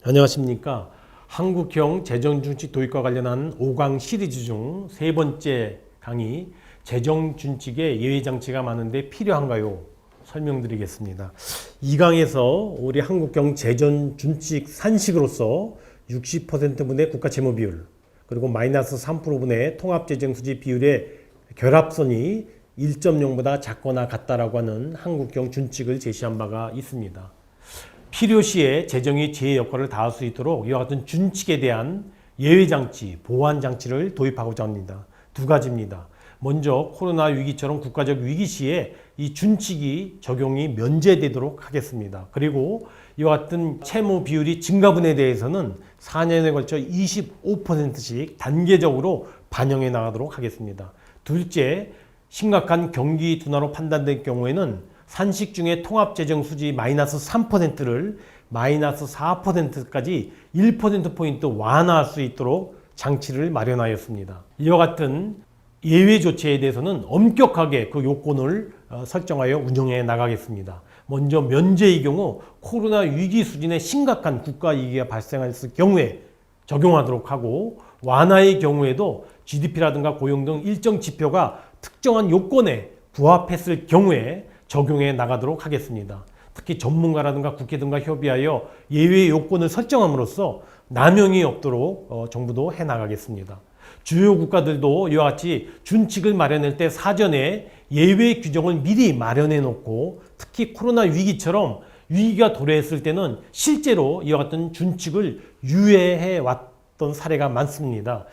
안녕하십니까. 한국형 재정준칙 도입과 관련한 5강 시리즈 중 세 번째 강의, 재정준칙에 예외장치가 많은데 필요한가요? 설명드리겠습니다. 이 강에서 우리 한국형 재정준칙 산식으로서 60%분의 국가채무비율, 그리고 마이너스 3%분의 통합재정수지 비율의 결합선이 1.0보다 작거나 같다라고 하는 한국형 준칙을 제시한 바가 있습니다. 필요시에 재정이 제 역할을 다할 수 있도록 이와 같은 준칙에 대한 예외장치, 보완장치를 도입하고자 합니다. 두 가지입니다. 먼저 코로나 위기처럼 국가적 위기 시에 이 준칙이 적용이 면제되도록 하겠습니다. 그리고 이와 같은 채무 비율이 증가분에 대해서는 4년에 걸쳐 25%씩 단계적으로 반영해 나가도록 하겠습니다. 둘째, 심각한 경기 둔화로 판단될 경우에는 산식 중에 통합재정수지 마이너스 3%를 마이너스 4%까지 1%포인트 완화할 수 있도록 장치를 마련하였습니다. 이와 같은 예외 조치에 대해서는 엄격하게 그 요건을 설정하여 운영해 나가겠습니다. 먼저 면제의 경우 코로나 위기 수준의 심각한 국가 위기가 발생했을 경우에 적용하도록 하고, 완화의 경우에도 GDP라든가 고용 등 일정 지표가 특정한 요건에 부합했을 경우에 적용해 나가도록 하겠습니다. 특히 전문가라든가 국회 등과 협의하여 예외 요건을 설정함으로써 남용이 없도록 정부도 해 나가겠습니다. 주요 국가들도 이와 같이 준칙을 마련할 때 사전에 예외 규정을 미리 마련해 놓고, 특히 코로나 위기처럼 위기가 도래했을 때는 실제로 이와 같은 준칙을 유예해 왔던 사례가 많습니다.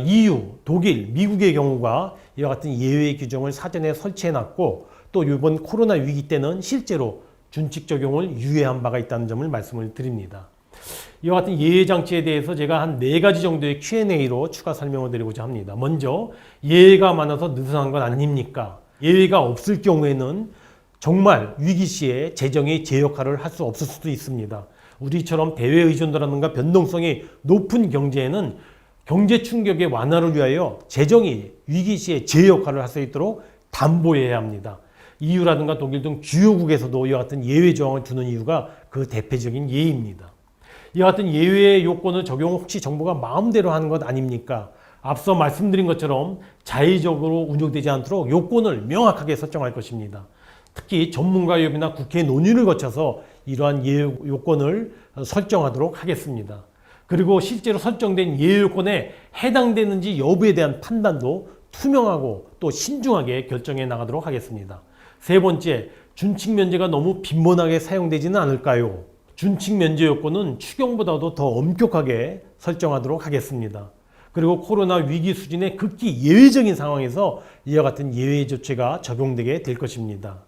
EU, 독일, 미국의 경우가 이와 같은 예외 규정을 사전에 설치해 놨고, 또 이번 코로나 위기 때는 실제로 준칙 적용을 유예한 바가 있다는 점을 말씀을 드립니다. 이와 같은 예외 장치에 대해서 제가 한 4가지 정도의 Q&A로 추가 설명을 드리고자 합니다. 먼저, 예외가 많아서 느슨한 건 아닙니까? 예외가 없을 경우에는 정말 위기 시에 재정이 제 역할을 할 수 없을 수도 있습니다. 우리처럼 대외 의존도라든가 변동성이 높은 경제에는 경제 충격의 완화를 위하여 재정이 위기 시에 제 역할을 할 수 있도록 담보해야 합니다. EU라든가 독일 등 주요국에서도 이와 같은 예외 조항을 두는 이유가 그 대표적인 예입니다. 이와 같은 예외 요건을 적용 혹시 정부가 마음대로 하는 것 아닙니까? 앞서 말씀드린 것처럼 자의적으로 운용되지 않도록 요건을 명확하게 설정할 것입니다. 특히 전문가협의나 국회 논의를 거쳐서 이러한 예외 요건을 설정하도록 하겠습니다. 그리고 실제로 설정된 예외 요건에 해당되는지 여부에 대한 판단도 투명하고 또 신중하게 결정해 나가도록 하겠습니다. 세 번째, 준칙 면제가 너무 빈번하게 사용되지는 않을까요? 준칙 면제 요건은 추경보다도 더 엄격하게 설정하도록 하겠습니다. 그리고 코로나 위기 수준의 극히 예외적인 상황에서 이와 같은 예외 조치가 적용되게 될 것입니다.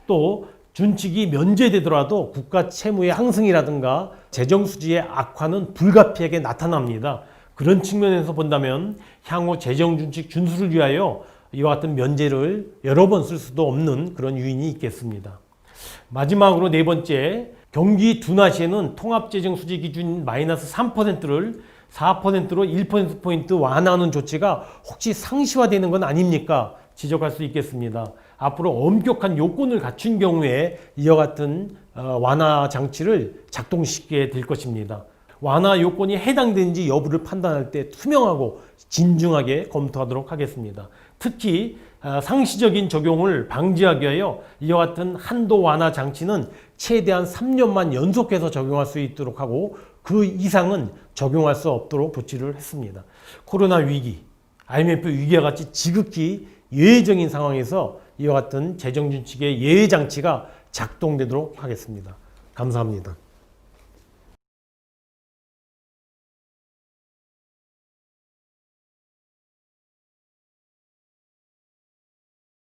또 준칙이 면제되더라도 국가 채무의 상승이라든가 재정 수지의 악화는 불가피하게 나타납니다. 그런 측면에서 본다면 향후 재정준칙 준수를 위하여 이와 같은 면제를 여러 번 쓸 수도 없는 그런 요인이 있겠습니다. 마지막으로 네 번째, 경기 둔화 시에는 통합재정수지 기준 마이너스 3%를 4%로 1%포인트 완화하는 조치가 혹시 상시화되는 건 아닙니까? 지적할 수 있겠습니다. 앞으로 엄격한 요건을 갖춘 경우에 이와 같은 완화 장치를 작동시키게 될 것입니다. 완화 요건이 해당되는지 여부를 판단할 때 투명하고 진중하게 검토하도록 하겠습니다. 특히 상시적인 적용을 방지하기 위하여 이와 같은 한도 완화 장치는 최대한 3년만 연속해서 적용할 수 있도록 하고, 그 이상은 적용할 수 없도록 조치를 했습니다. 코로나 위기, IMF 위기와 같이 지극히 예외적인 상황에서 이와 같은 재정준칙의 예외 장치가 작동되도록 하겠습니다. 감사합니다.